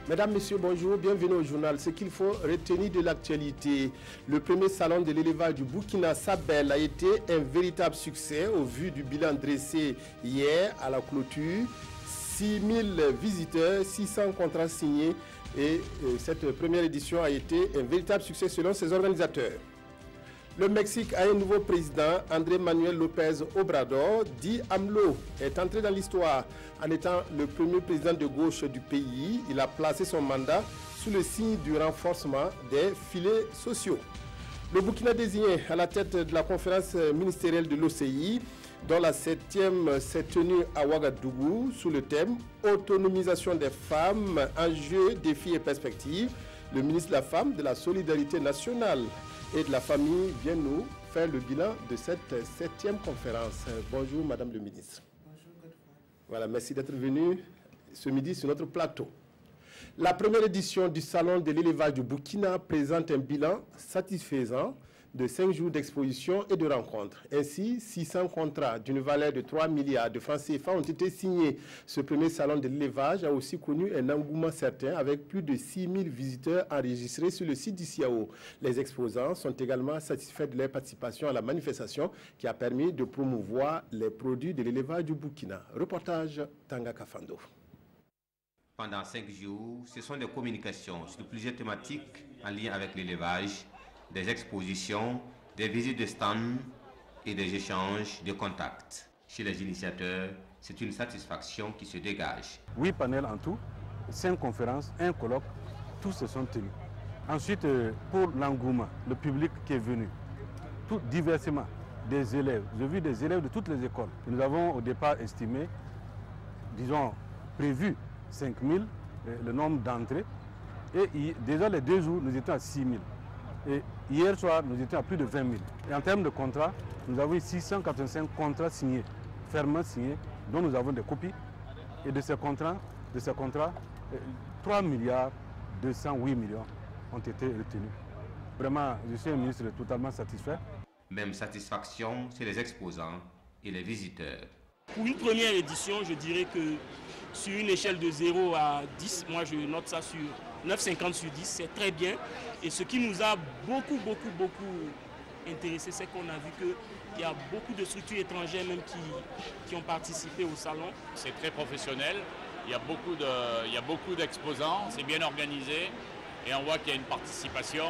Mesdames, Messieurs, bonjour, bienvenue au journal. Ce qu'il faut retenir de l'actualité, le premier salon de l'élevage du Burkina Sabel a été un véritable succès au vu du bilan dressé hier à la clôture. 6000 visiteurs, 600 contrats signés et cette première édition a été un véritable succès selon ses organisateurs. Le Mexique a un nouveau président, Andrés Manuel López Obrador, dit AMLO, est entré dans l'histoire en étant le premier président de gauche du pays. Il a placé son mandat sous le signe du renforcement des filets sociaux. Le Burkina désigné à la tête de la conférence ministérielle de l'OCI, dont la 7e s'est tenue à Ouagadougou sous le thème « Autonomisation des femmes, enjeux, défis et perspectives ». Le ministre de la Femme, de la Solidarité nationale et de la famille vient nous faire le bilan de cette 7e conférence. Bonjour Madame le ministre. Bonjour Godefroy. Voilà, merci d'être venu ce midi sur notre plateau. La première édition du Salon de l'élevage du Burkina présente un bilan satisfaisant de 5 jours d'exposition et de rencontres. Ainsi, 600 contrats d'une valeur de 3 milliards de francs CFA ont été signés. Ce premier salon de l'élevage a aussi connu un engouement certain avec plus de 6000 visiteurs enregistrés sur le site d'Issiao. Les exposants sont également satisfaits de leur participation à la manifestation qui a permis de promouvoir les produits de l'élevage du Burkina. Reportage Tanga Kafando. Pendant 5 jours, ce sont des communications sur plusieurs thématiques en lien avec l'élevage, des expositions, des visites de stands et des échanges de contacts. Chez les initiateurs, c'est une satisfaction qui se dégage. 8 panels en tout, 5 conférences, 1 colloque, tous se sont tenus. Ensuite, pour l'engouement, le public qui est venu, tout diversement, des élèves. J'ai vu des élèves de toutes les écoles. Nous avons au départ estimé, disons, prévu 5000, le nombre d'entrées. Et déjà les 2 jours, nous étions à 6000. Et hier soir, nous étions à plus de 20 000. Et en termes de contrats, nous avons eu 685 contrats signés, fermement signés, dont nous avons des copies. Et de ces contrats, 3 milliards 208 millions ont été retenus. Vraiment, je suis un ministre totalement satisfait. Même satisfaction chez les exposants et les visiteurs. Pour une première édition, je dirais que sur une échelle de 0 à 10, moi je note ça sur 9,50 sur 10, c'est très bien. Et ce qui nous a beaucoup intéressé, c'est qu'on a vu qu'il y a beaucoup de structures étrangères même qui ont participé au salon. C'est très professionnel, il y a beaucoup d'exposants, c'est bien organisé. Et on voit qu'il y a une participation,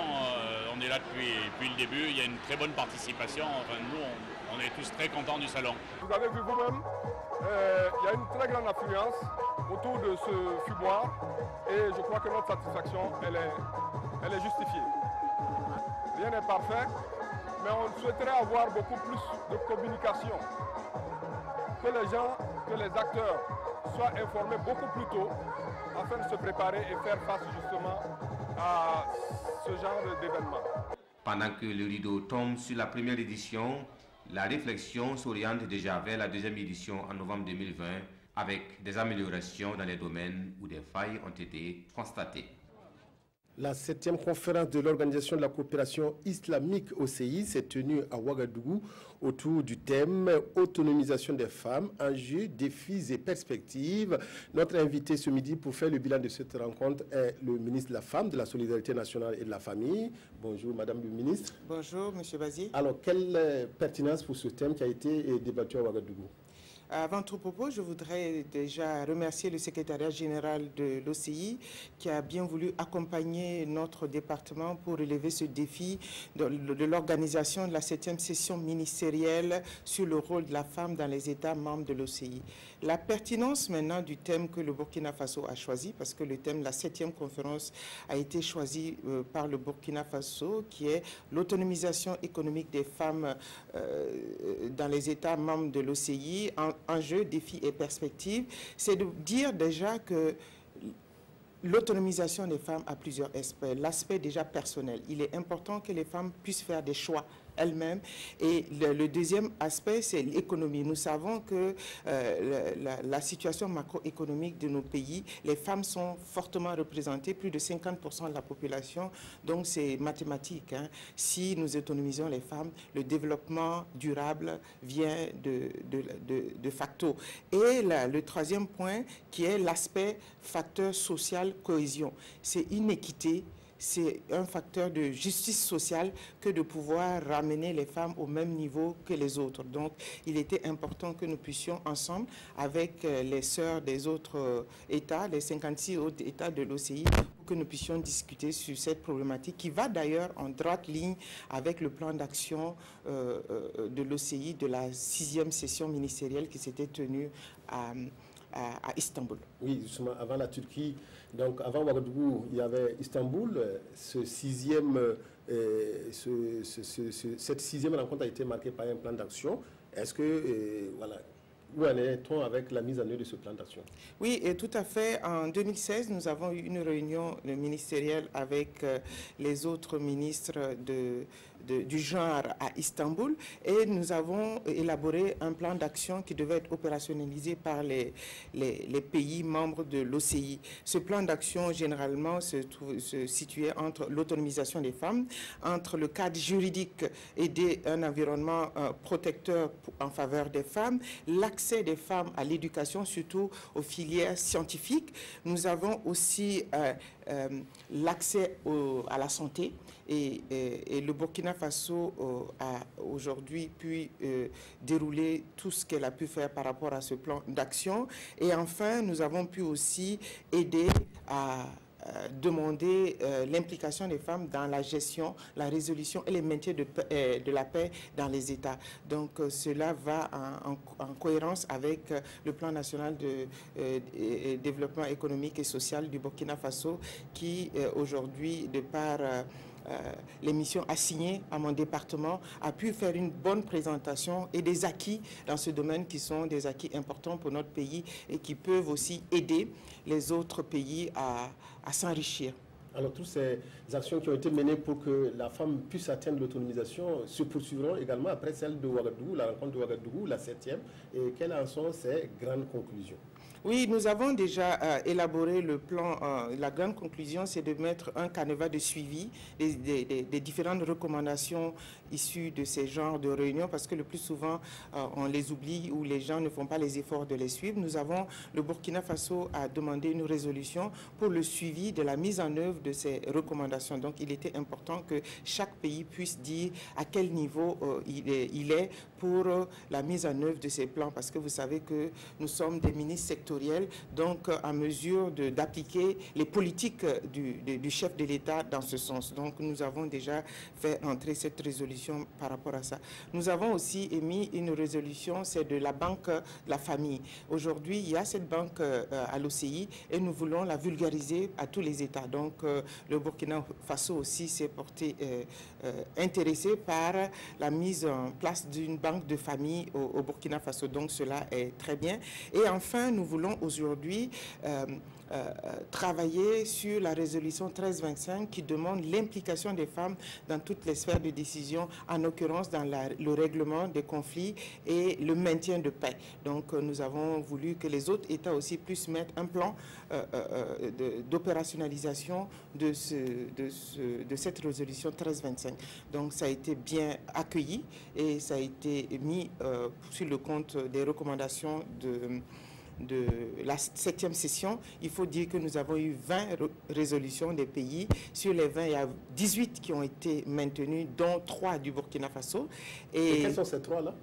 on est là depuis le début, il y a une très bonne participation. Enfin, nous, on est tous très contents du salon. Vous avez vu vous-même, il y a une très grande affluence autour de ce fumoir et je crois que notre satisfaction, elle est justifiée. Rien n'est parfait, mais on souhaiterait avoir beaucoup plus de communication. Que les gens, que les acteurs soient informés beaucoup plus tôt afin de se préparer et faire face justement à ce genre d'événement. Pendant que le rideau tombe sur la première édition, la réflexion s'oriente déjà vers la deuxième édition en novembre 2020 avec des améliorations dans les domaines où des failles ont été constatées. La 7e conférence de l'Organisation de la coopération islamique OCI s'est tenue à Ouagadougou autour du thème « Autonomisation des femmes, enjeux, défis et perspectives ». Notre invité ce midi pour faire le bilan de cette rencontre est le ministre de la Femme, de la Solidarité nationale et de la famille. Bonjour Madame le ministre. Bonjour Monsieur Bazier. Alors, quelle pertinence pour ce thème qui a été débattu à Ouagadougou? Avant tout propos, je voudrais déjà remercier le secrétariat général de l'OCI qui a bien voulu accompagner notre département pour relever ce défi de l'organisation de la 7e session ministérielle sur le rôle de la femme dans les États membres de l'OCI. La pertinence maintenant du thème que le Burkina Faso a choisi, parce que le thème de la 7e conférence a été choisi par le Burkina Faso, qui est l'autonomisation économique des femmes dans les États membres de l'OCI, enjeux, défis et perspectives, c'est de dire déjà que l'autonomisation des femmes a plusieurs aspects. L'aspect déjà personnel, il est important que les femmes puissent faire des choix elles-mêmes. Et le deuxième aspect, c'est l'économie. Nous savons que la situation macroéconomique de nos pays, les femmes sont fortement représentées, plus de 50% de la population, donc c'est mathématique. Hein. Si nous autonomisons les femmes, le développement durable vient de facto. Et le troisième point, qui est l'aspect facteur social cohésion, c'est une équité. C'est un facteur de justice sociale que de pouvoir ramener les femmes au même niveau que les autres. Donc, il était important que nous puissions ensemble, avec les sœurs des autres États, les 56 autres États de l'OCI, que nous puissions discuter sur cette problématique qui va d'ailleurs en droite ligne avec le plan d'action de l'OCI de la 6e session ministérielle qui s'était tenue à Istanbul. Oui, justement, avant la Turquie, donc avant Ouagadougou, il y avait Istanbul. Cette sixième rencontre a été marquée par un plan d'action. Est-ce que, voilà, où en est-on avec la mise en œuvre de ce plan d'action? Oui, et tout à fait. En 2016, nous avons eu une réunion ministérielle avec les autres ministres du genre à Istanbul et nous avons élaboré un plan d'action qui devait être opérationnalisé par les pays membres de l'OCI. Ce plan d'action, généralement, se situait entre l'autonomisation des femmes, entre le cadre juridique et un environnement protecteur en faveur des femmes, l'accès des femmes à l'éducation, surtout aux filières scientifiques. Nous avons aussi l'accès à la santé et le Burkina Faso a aujourd'hui pu dérouler tout ce qu'elle a pu faire par rapport à ce plan d'action. Et enfin, nous avons pu aussi aider à demander l'implication des femmes dans la gestion, la résolution et le maintien de la paix dans les États. Donc cela va en cohérence avec le plan national de développement économique et social du Burkina Faso qui aujourd'hui, de par les missions assignées à mon département, a pu faire une bonne présentation et des acquis dans ce domaine qui sont des acquis importants pour notre pays et qui peuvent aussi aider les autres pays à s'enrichir. Alors, toutes ces actions qui ont été menées pour que la femme puisse atteindre l'autonomisation se poursuivront également après celle de Ouagadougou, la rencontre de Ouagadougou, la 7e. Et quelles en sont ces grandes conclusions? Oui, nous avons déjà élaboré le plan. La grande conclusion, c'est de mettre un canevas de suivi des différentes recommandations issues de ces genres de réunions, parce que le plus souvent, on les oublie ou les gens ne font pas les efforts de les suivre. Le Burkina Faso a demandé une résolution pour le suivi de la mise en œuvre de ces recommandations. Donc, il était important que chaque pays puisse dire à quel niveau il est pour la mise en œuvre de ces plans, parce que vous savez que nous sommes des ministres sectoriels, donc en mesure d'appliquer les politiques du chef de l'État dans ce sens. Donc nous avons déjà fait entrer cette résolution par rapport à ça. Nous avons aussi émis une résolution, c'est de la banque de la famille. Aujourd'hui, il y a cette banque à l'OCI et nous voulons la vulgariser à tous les États. Donc le Burkina Faso aussi s'est porté intéressé par la mise en place d'une banque de famille au Burkina Faso. Donc cela est très bien. Et enfin, nous voulons aujourd'hui travailler sur la résolution 1325 qui demande l'implication des femmes dans toutes les sphères de décision, en l'occurrence dans le règlement des conflits et le maintien de paix. Donc nous avons voulu que les autres États aussi puissent mettre un plan d'opérationnalisation de cette résolution 1325. Donc ça a été bien accueilli et ça a été mis sur le compte des recommandations de la 7e session. Il faut dire que nous avons eu 20 résolutions des pays. Sur les 20, il y a 18 qui ont été maintenues, dont 3 du Burkina Faso. Et quels sont ces 3-là?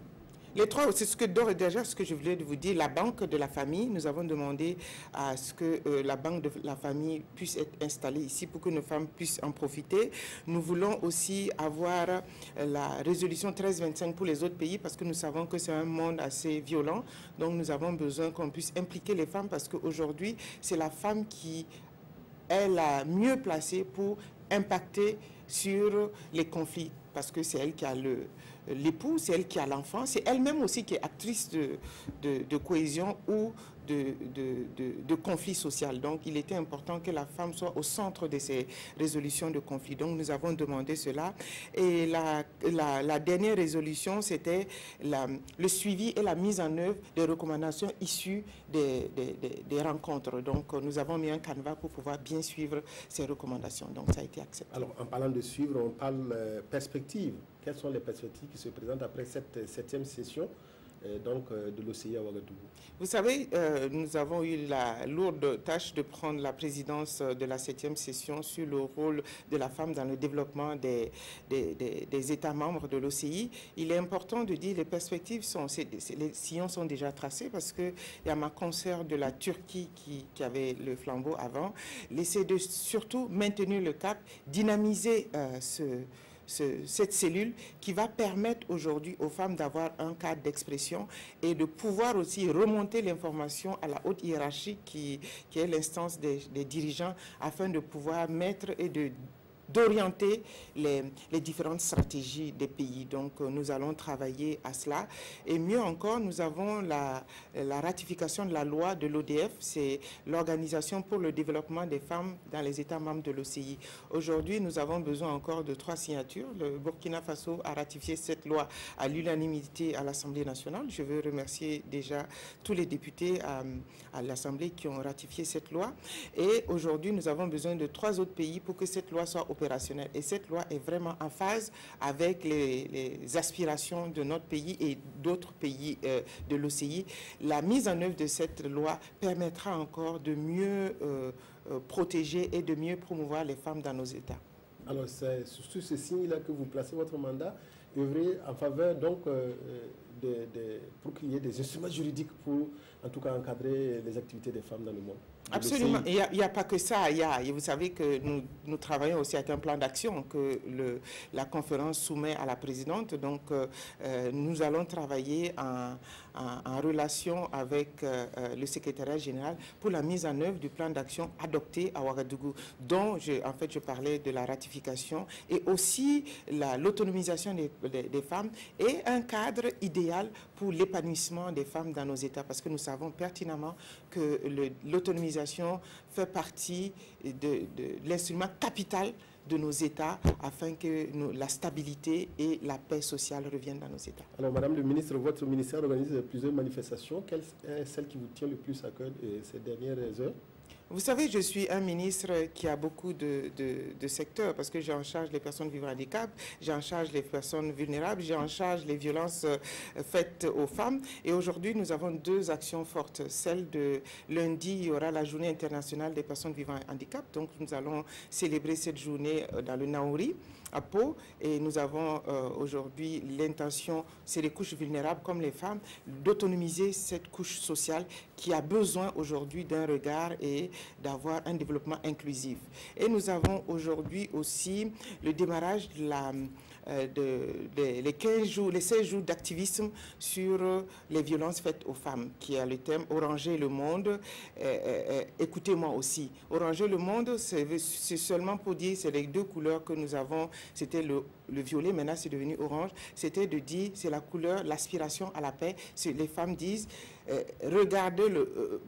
Les 3, c'est déjà ce que je voulais vous dire. La banque de la famille, nous avons demandé à ce que la banque de la famille puisse être installée ici pour que nos femmes puissent en profiter. Nous voulons aussi avoir la résolution 1325 pour les autres pays parce que nous savons que c'est un monde assez violent. Donc nous avons besoin qu'on puisse impliquer les femmes parce qu'aujourd'hui, c'est la femme qui est la mieux placée pour impacter sur les conflits, parce que c'est elle qui a l'époux, c'est elle qui a l'enfant, c'est elle-même aussi qui est actrice de cohésion ou de conflit social. Donc, il était important que la femme soit au centre de ces résolutions de conflits. Donc, nous avons demandé cela. Et la dernière résolution, c'était le suivi et la mise en œuvre des recommandations issues des rencontres. Donc, nous avons mis un canevas pour pouvoir bien suivre ces recommandations. Donc, ça a été accepté. Alors, en parlant de suivre, on parle perspectives. Quelles sont les perspectives qui se présentent après cette 7e session de l'OCI à Ouagadougou? Vous savez, nous avons eu la lourde tâche de prendre la présidence de la 7e session sur le rôle de la femme dans le développement des États membres de l'OCI. Il est important de dire que les perspectives les sillons sont déjà tracés, parce qu'il y a ma consoeur de la Turquie qui avait le flambeau avant. L'essayer de surtout maintenir le cap, dynamiser cette cellule qui va permettre aujourd'hui aux femmes d'avoir un cadre d'expression et de pouvoir aussi remonter l'information à la haute hiérarchie qui est l'instance des dirigeants, afin de pouvoir mettre et d'orienter les différentes stratégies des pays. Donc, nous allons travailler à cela. Et mieux encore, nous avons la ratification de la loi de l'ODF, c'est l'Organisation pour le développement des femmes dans les États membres de l'OCI. Aujourd'hui, nous avons besoin encore de 3 signatures. Le Burkina Faso a ratifié cette loi à l'unanimité à l'Assemblée nationale. Je veux remercier déjà tous les députés à l'Assemblée qui ont ratifié cette loi. Et aujourd'hui, nous avons besoin de 3 autres pays pour que cette loi soit opérationnelle. Et cette loi est vraiment en phase avec les aspirations de notre pays et d'autres pays de l'OCI. La mise en œuvre de cette loi permettra encore de mieux protéger et de mieux promouvoir les femmes dans nos États. Alors, c'est sur ce signe-là que vous placez votre mandat, œuvrer en faveur donc pour qu'il y ait des instruments juridiques pour, en tout cas, encadrer les activités des femmes dans le monde. Absolument. Il n'y a pas que ça. Vous savez que nous travaillons aussi avec un plan d'action que la conférence soumet à la présidente. Donc, nous allons travailler en relation avec le secrétariat général pour la mise en œuvre du plan d'action adopté à Ouagadougou, dont je parlais de la ratification, et aussi l'autonomisation des femmes et un cadre idéal pour l'épanouissement des femmes dans nos États, parce que nous savons pertinemment que l'autonomisation fait partie de l'instrument capital de nos États afin que la stabilité et la paix sociale reviennent dans nos États. Alors, Madame le ministre, votre ministère organise plusieurs manifestations. Quelle est celle qui vous tient le plus à cœur ces dernières heures? Vous savez, je suis un ministre qui a beaucoup de secteurs, parce que j'ai en charge les personnes vivant handicap, j'ai en charge les personnes vulnérables, j'ai en charge les violences faites aux femmes. Et aujourd'hui, nous avons 2 actions fortes. Celle de lundi, il y aura la journée internationale des personnes vivant handicap. Donc, nous allons célébrer cette journée dans le Naouri, à Pau, et nous avons aujourd'hui l'intention, c'est les couches vulnérables comme les femmes, d'autonomiser cette couche sociale qui a besoin aujourd'hui d'un regard et d'avoir un développement inclusif. Et nous avons aujourd'hui aussi le démarrage les 15 jours, les 16 jours d'activisme sur les violences faites aux femmes, qui a le thème Oranger le monde. Écoutez-moi aussi. Oranger le monde, c'est seulement pour dire, c'est les 2 couleurs que nous avons. C'était le violet, maintenant c'est devenu orange. C'était de dire, c'est la couleur, l'aspiration à la paix. Les femmes disent, regardez,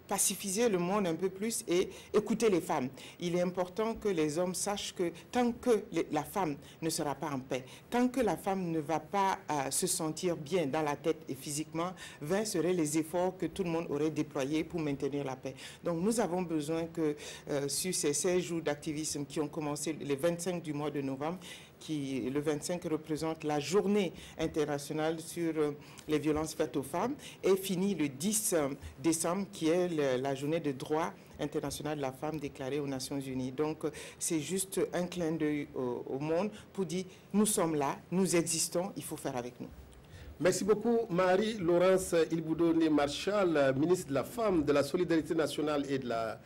pacifiser le monde un peu plus et écouter les femmes. Il est important que les hommes sachent que tant que la femme ne sera pas en paix, tant que la femme ne va pas se sentir bien dans la tête et physiquement, vains seraient les efforts que tout le monde aurait déployés pour maintenir la paix. Donc nous avons besoin que sur ces 16 jours d'activisme qui ont commencé les 25 du mois de novembre, le 25 représente la journée internationale sur les violences faites aux femmes, et finit le 10 décembre qui est la journée de droit international de la femme déclarée aux Nations Unies. Donc c'est juste un clin d'œil au monde pour dire nous sommes là, nous existons, il faut faire avec nous. Merci beaucoup Marie-Laurence Ilboudoné-Marchal, ministre de la Femme, de la Solidarité nationale et de la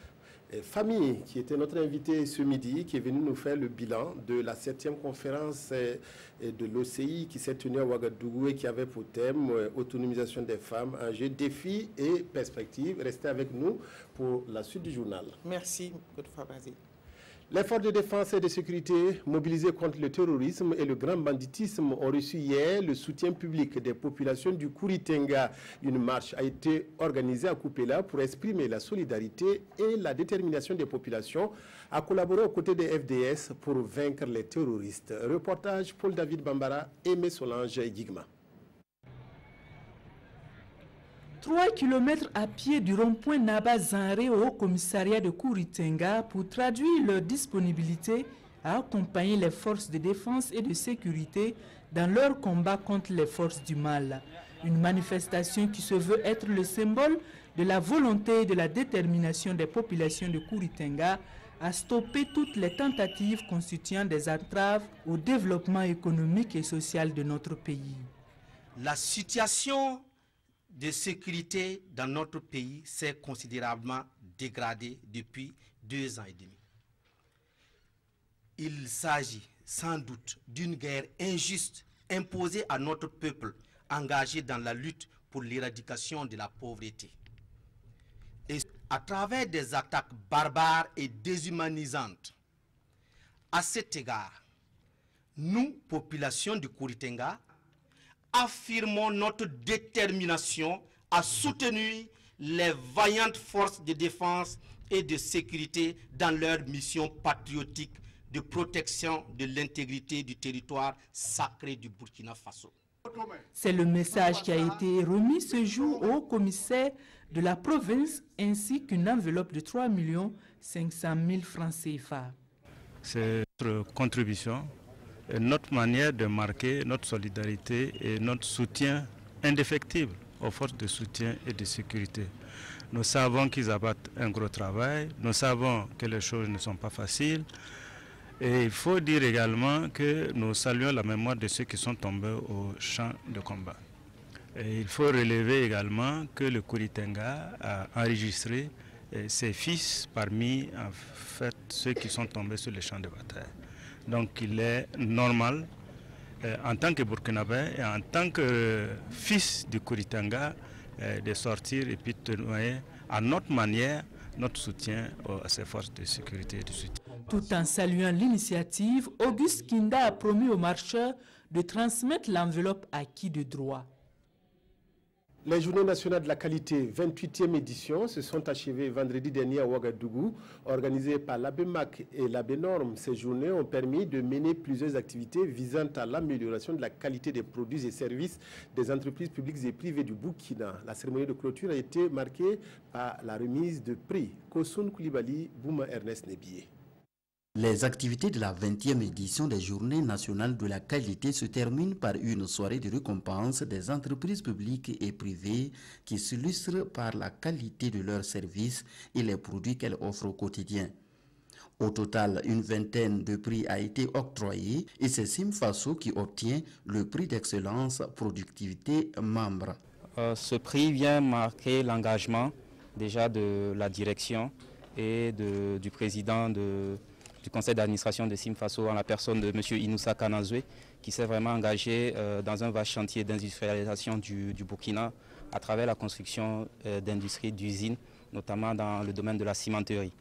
Famille, qui était notre invité ce midi, qui est venu nous faire le bilan de la 7e conférence de l'OCI qui s'est tenue à Ouagadougou et qui avait pour thème autonomisation des femmes, enjeux, défis et perspectives. Restez avec nous pour la suite du journal. Merci, Godefroy Bazé. Les forces de défense et de sécurité mobilisées contre le terrorisme et le grand banditisme ont reçu hier le soutien public des populations du Kouritenga. Une marche a été organisée à Koupela pour exprimer la solidarité et la détermination des populations à collaborer aux côtés des FDS pour vaincre les terroristes. Reportage Paul-David Bambara et Solange Guigma. 3 km à pied du rond-point Naba-Zanré au commissariat de Kouritenga pour traduire leur disponibilité à accompagner les forces de défense et de sécurité dans leur combat contre les forces du mal. Une manifestation qui se veut être le symbole de la volonté et de la détermination des populations de Kouritenga à stopper toutes les tentatives constituant des entraves au développement économique et social de notre pays. La situation de sécurité dans notre pays s'est considérablement dégradée depuis 2 ans et demi. Il s'agit sans doute d'une guerre injuste imposée à notre peuple engagé dans la lutte pour l'éradication de la pauvreté. Et à travers des attaques barbares et déshumanisantes. À cet égard, nous, population du Kouritenga, affirmons notre détermination à soutenir les vaillantes forces de défense et de sécurité dans leur mission patriotique de protection de l'intégrité du territoire sacré du Burkina Faso. C'est le message qui a été remis ce jour au commissaire de la province ainsi qu'une enveloppe de 3 500 000 francs CFA. C'est notre contribution, et notre manière de marquer notre solidarité et notre soutien indéfectible aux forces de soutien et de sécurité. Nous savons qu'ils abattent un gros travail, nous savons que les choses ne sont pas faciles. Et il faut dire également que nous saluons la mémoire de ceux qui sont tombés au champ de combat. Et il faut relever également que le Kouritenga a enregistré ses fils parmi en fait, ceux qui sont tombés sur les champs de bataille. Donc il est normal, en tant que Burkinabé et en tant que fils du Kouritenga, de sortir et puis de témoigner à notre manière notre soutien à ces forces de sécurité et de soutien. Tout en saluant l'initiative, Auguste Kinda a promis aux marcheurs de transmettre l'enveloppe acquis de droit. Les Journées nationales de la qualité, 28e édition, se sont achevées vendredi dernier à Ouagadougou. Organisées par l'ABEMAC et l'ABENORM, ces journées ont permis de mener plusieurs activités visant à l'amélioration de la qualité des produits et services des entreprises publiques et privées du Burkina. La cérémonie de clôture a été marquée par la remise de prix. Kosoun Koulibaly, Bouma Ernest Nebié. Les activités de la 20e édition des Journées nationales de la qualité se terminent par une soirée de récompense des entreprises publiques et privées qui s'illustrent par la qualité de leurs services et les produits qu'elles offrent au quotidien. Au total, une vingtaine de prix a été octroyé et c'est Simfaso qui obtient le prix d'excellence productivité membre. Ce prix vient marquer l'engagement déjà de la direction et du président du conseil d'administration de Simfaso en la personne de M. Inoussa Kanazoué qui s'est vraiment engagé dans un vaste chantier d'industrialisation du Burkina à travers la construction d'industries, d'usines, notamment dans le domaine de la cimenterie.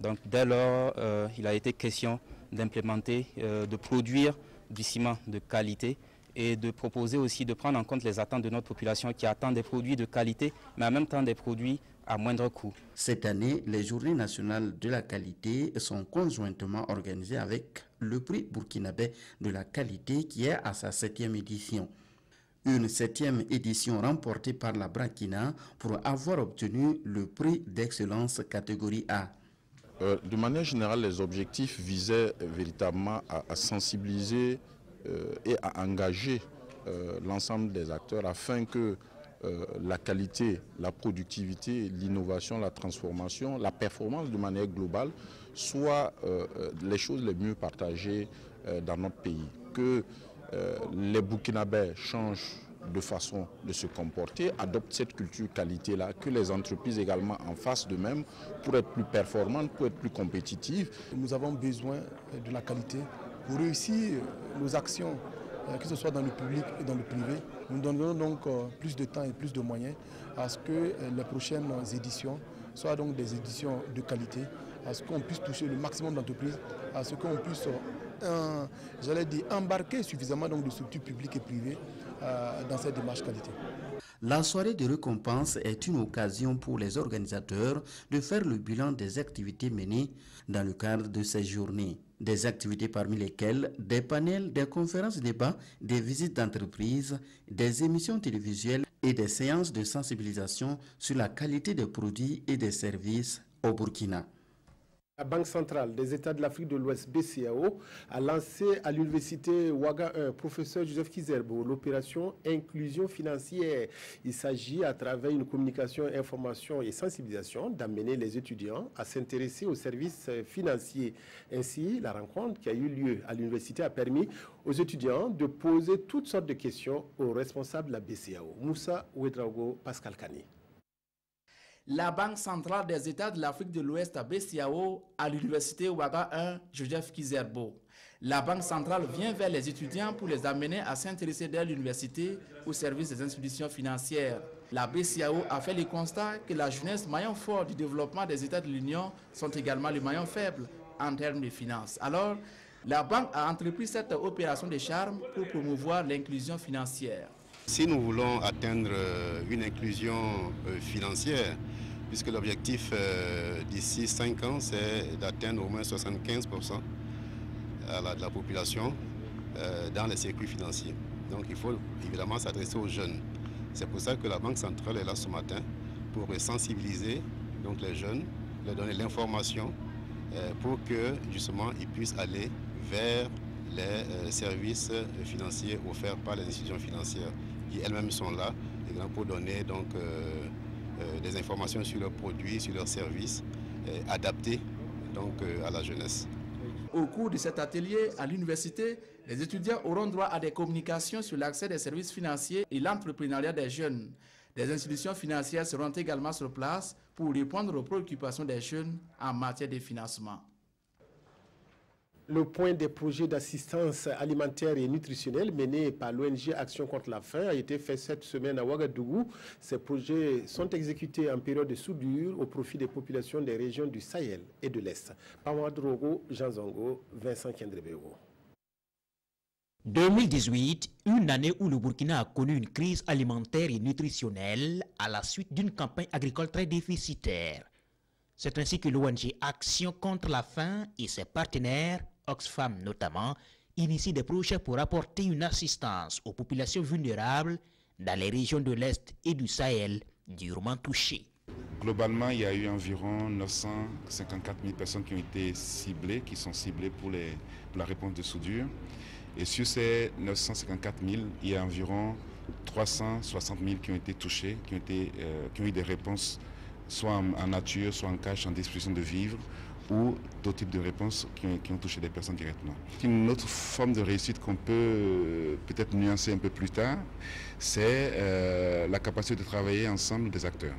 Donc dès lors, il a été question d'implémenter, de produire du ciment de qualité et de proposer aussi de prendre en compte les attentes de notre population qui attend des produits de qualité, mais en même temps des produits à moindre coût. Cette année, les Journées nationales de la qualité sont conjointement organisées avec le prix burkinabé de la qualité qui est à sa 7e édition. Une 7e édition remportée par la Burkina pour avoir obtenu le prix d'excellence catégorie A. De manière générale, les objectifs visaient véritablement à sensibiliser et à engager l'ensemble des acteurs afin que la qualité, la productivité, l'innovation, la transformation, la performance de manière globale soient les choses les mieux partagées dans notre pays. Que les Burkinabés changent de façon de se comporter, adoptent cette culture qualité-là, que les entreprises également en fassent de même pour être plus performantes, pour être plus compétitives. Nous avons besoin de la qualité pour réussir nos actions, que ce soit dans le public et dans le privé. Nous donnerons donc plus de temps et plus de moyens à ce que les prochaines éditions soient donc des éditions de qualité à ce qu'on puisse toucher le maximum d'entreprises, à ce qu'on puisse, j'allais dire, embarquer suffisamment donc, de structures publiques et privées dans cette démarche qualité. La soirée de récompense est une occasion pour les organisateurs de faire le bilan des activités menées dans le cadre de ces journées. Des activités parmi lesquelles des panels, des conférences débats, des visites d'entreprise, des émissions télévisuelles et des séances de sensibilisation sur la qualité des produits et des services au Burkina. La Banque centrale des États de l'Afrique de l'Ouest, BCAO, a lancé à l'université Ouaga 1, professeur Joseph Kizerbo, l'opération inclusion financière. Il s'agit, à travers une communication, information et sensibilisation, d'amener les étudiants à s'intéresser aux services financiers. Ainsi, la rencontre qui a eu lieu à l'université a permis aux étudiants de poser toutes sortes de questions aux responsables de la BCAO. Moussa Ouedraogo, Pascal Kani. La Banque centrale des États de l'Afrique de l'Ouest à BCAO à l'université Ouaga 1, Joseph Kizerbo. La Banque centrale vient vers les étudiants pour les amener à s'intéresser dès l'université au service des institutions financières. La BCAO a fait le constat que la jeunesse, maillon fort du développement des États de l'Union, sont également les maillons faibles en termes de finances. Alors, la Banque a entrepris cette opération de charme pour promouvoir l'inclusion financière. Si nous voulons atteindre une inclusion financière, puisque l'objectif d'ici 5 ans, c'est d'atteindre au moins 75% de la population dans les circuits financiers. Donc il faut évidemment s'adresser aux jeunes. C'est pour ça que la Banque centrale est là ce matin pour sensibiliser donc, les jeunes, leur donner l'information pour que justement ils puissent aller vers les services financiers offerts par les institutions financières qui elles-mêmes sont là pour donner donc, des informations sur leurs produits, sur leurs services adaptés donc, à la jeunesse. Au cours de cet atelier à l'université, les étudiants auront droit à des communications sur l'accès des services financiers et l'entrepreneuriat des jeunes. Des institutions financières seront également sur place pour répondre aux préoccupations des jeunes en matière de financement. Le point des projets d'assistance alimentaire et nutritionnelle menés par l'ONG Action contre la faim a été fait cette semaine à Ouagadougou. Ces projets sont exécutés en période de soudure au profit des populations des régions du Sahel et de l'Est. Pamadrogo, Jean Zongo, Vincent Kendrebeo. 2018, une année où le Burkina a connu une crise alimentaire et nutritionnelle à la suite d'une campagne agricole très déficitaire. C'est ainsi que l'ONG Action contre la faim et ses partenaires, Oxfam notamment, initient des projets pour apporter une assistance aux populations vulnérables dans les régions de l'Est et du Sahel durement touchées. Globalement, il y a eu environ 954 000 personnes qui ont été ciblées, qui sont ciblées pour la réponse de soudure. Et sur ces 954 000, il y a environ 360 000 qui ont été touchés, qui ont eu des réponses soit en nature, soit en cash, en disposition de vivre, ou d'autres types de réponses qui ont touché des personnes directement. Une autre forme de réussite qu'on peut peut-être nuancer un peu plus tard, c'est la capacité de travailler ensemble des acteurs.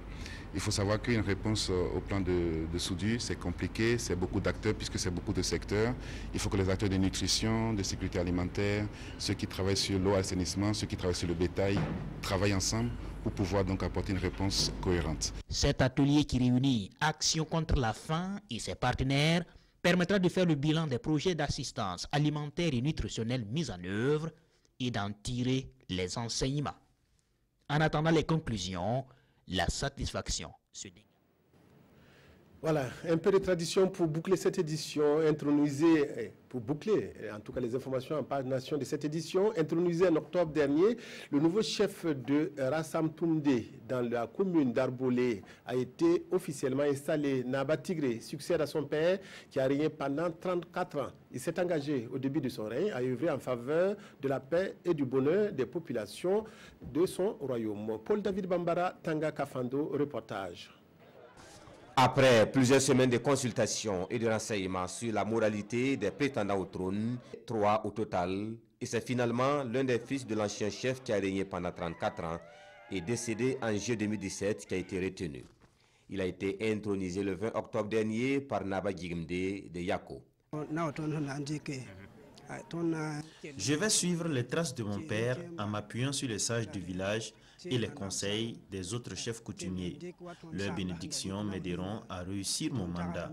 Il faut savoir qu'une réponse au plan de soudure, c'est compliqué, c'est beaucoup d'acteurs puisque c'est beaucoup de secteurs. Il faut que les acteurs de nutrition, de sécurité alimentaire, ceux qui travaillent sur l'eau, l'assainissement, ceux qui travaillent sur le bétail, travaillent ensemble pour pouvoir donc apporter une réponse cohérente. Cet atelier qui réunit Action contre la faim et ses partenaires permettra de faire le bilan des projets d'assistance alimentaire et nutritionnelle mis en œuvre et d'en tirer les enseignements. En attendant les conclusions, la satisfaction se dégage. Voilà, un peu de tradition pour boucler cette édition, pour boucler en tout cas les informations en page nation de cette édition, intronisé en octobre dernier, le nouveau chef de Rassam Toundé dans la commune d'Arbolé a été officiellement installé. Naba Tigré succède à son père qui a régné pendant 34 ans. Il s'est engagé au début de son règne à œuvrer en faveur de la paix et du bonheur des populations de son royaume. Paul-David Bambara, Tanga Kafando, reportage. Après plusieurs semaines de consultations et de renseignements sur la moralité des prétendants au trône, 3 au total, et c'est finalement l'un des fils de l'ancien chef qui a régné pendant 34 ans et décédé en juillet 2017 qui a été retenu. Il a été intronisé le 20 octobre dernier par Naba Gigmde de Yako. Je vais suivre les traces de mon père en m'appuyant sur les sages du village et les conseils des autres chefs coutumiers. Leurs bénédictions m'aideront à réussir mon mandat.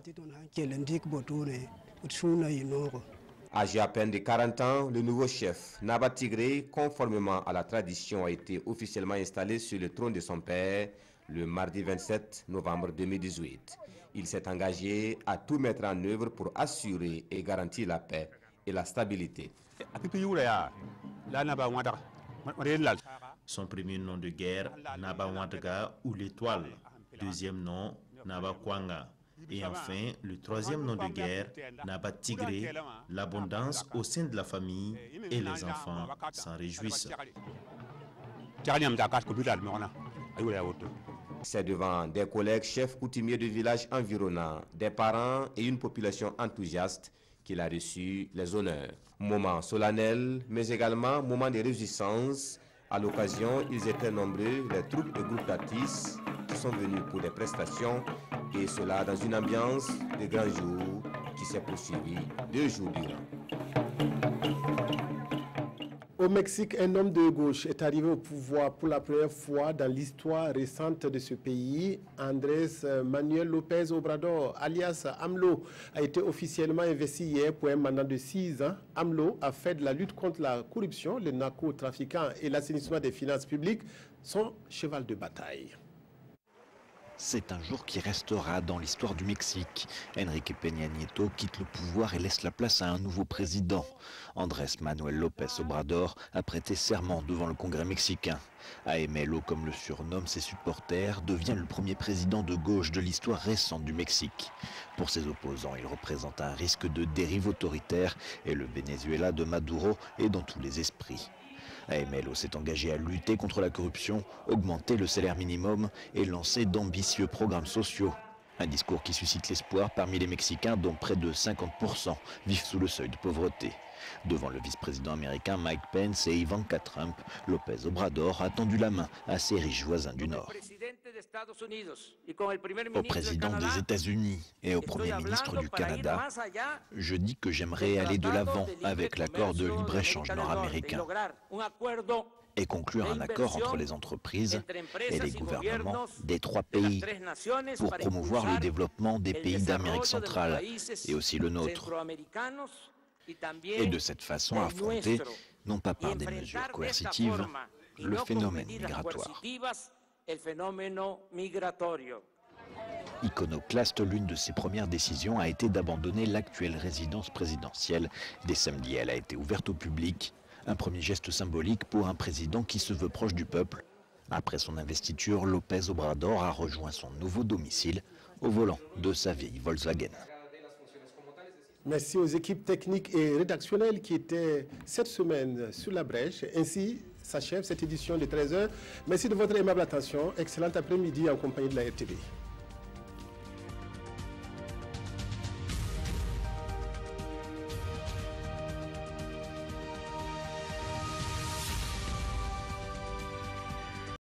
Âgé à peine de 40 ans, le nouveau chef, Naba Tigré, conformément à la tradition, a été officiellement installé sur le trône de son père le mardi 27 novembre 2018. Il s'est engagé à tout mettre en œuvre pour assurer et garantir la paix et la stabilité. Son premier nom de guerre, Naba Ouaddaga ou l'étoile. Deuxième nom, Naba Kwanga. Et enfin, le troisième nom de guerre, Naba Tigré, l'abondance au sein de la famille et les enfants s'en réjouissent. C'est devant des collègues chefs coutumiers de villages environnants, des parents et une population enthousiaste qu'il a reçu les honneurs. Moment solennel, mais également moment de réjouissance. À l'occasion, ils étaient nombreux, les troupes et groupes d'artistes qui sont venus pour des prestations, et cela dans une ambiance de grand jour qui s'est poursuivie 2 jours durant. Au Mexique, un homme de gauche est arrivé au pouvoir pour la première fois dans l'histoire récente de ce pays. Andrés Manuel López Obrador, alias AMLO, a été officiellement investi hier pour un mandat de 6 ans. AMLO a fait de la lutte contre la corruption, le narcotrafiquant et l'assainissement des finances publiques son cheval de bataille. C'est un jour qui restera dans l'histoire du Mexique. Enrique Peña Nieto quitte le pouvoir et laisse la place à un nouveau président. Andrés Manuel López Obrador a prêté serment devant le Congrès mexicain. AMLO, comme le surnomment ses supporters, devient le premier président de gauche de l'histoire récente du Mexique. Pour ses opposants, il représente un risque de dérive autoritaire et le Venezuela de Maduro est dans tous les esprits. AMLO s'est engagé à lutter contre la corruption, augmenter le salaire minimum et lancer d'ambitieux programmes sociaux. Un discours qui suscite l'espoir parmi les Mexicains dont près de 50% vivent sous le seuil de pauvreté. Devant le vice-président américain Mike Pence et Ivanka Trump, López Obrador a tendu la main à ses riches voisins du Nord. Au président des États-Unis et au Premier ministre du Canada, je dis que j'aimerais aller de l'avant avec l'accord de libre-échange nord-américain et conclure un accord entre les entreprises et les gouvernements des 3 pays pour promouvoir le développement des pays d'Amérique centrale et aussi le nôtre. Et de cette façon affronter, non pas par des mesures coercitives, le phénomène migratoire. Iconoclaste, l'une de ses premières décisions a été d'abandonner l'actuelle résidence présidentielle. Dès samedi, elle a été ouverte au public. Un premier geste symbolique pour un président qui se veut proche du peuple. Après son investiture, López Obrador a rejoint son nouveau domicile au volant de sa vieille Volkswagen. Merci aux équipes techniques et rédactionnelles qui étaient cette semaine sur la brèche. Ainsi s'achève cette édition de 13h. Merci de votre aimable attention. Excellent après-midi en compagnie de la RTV.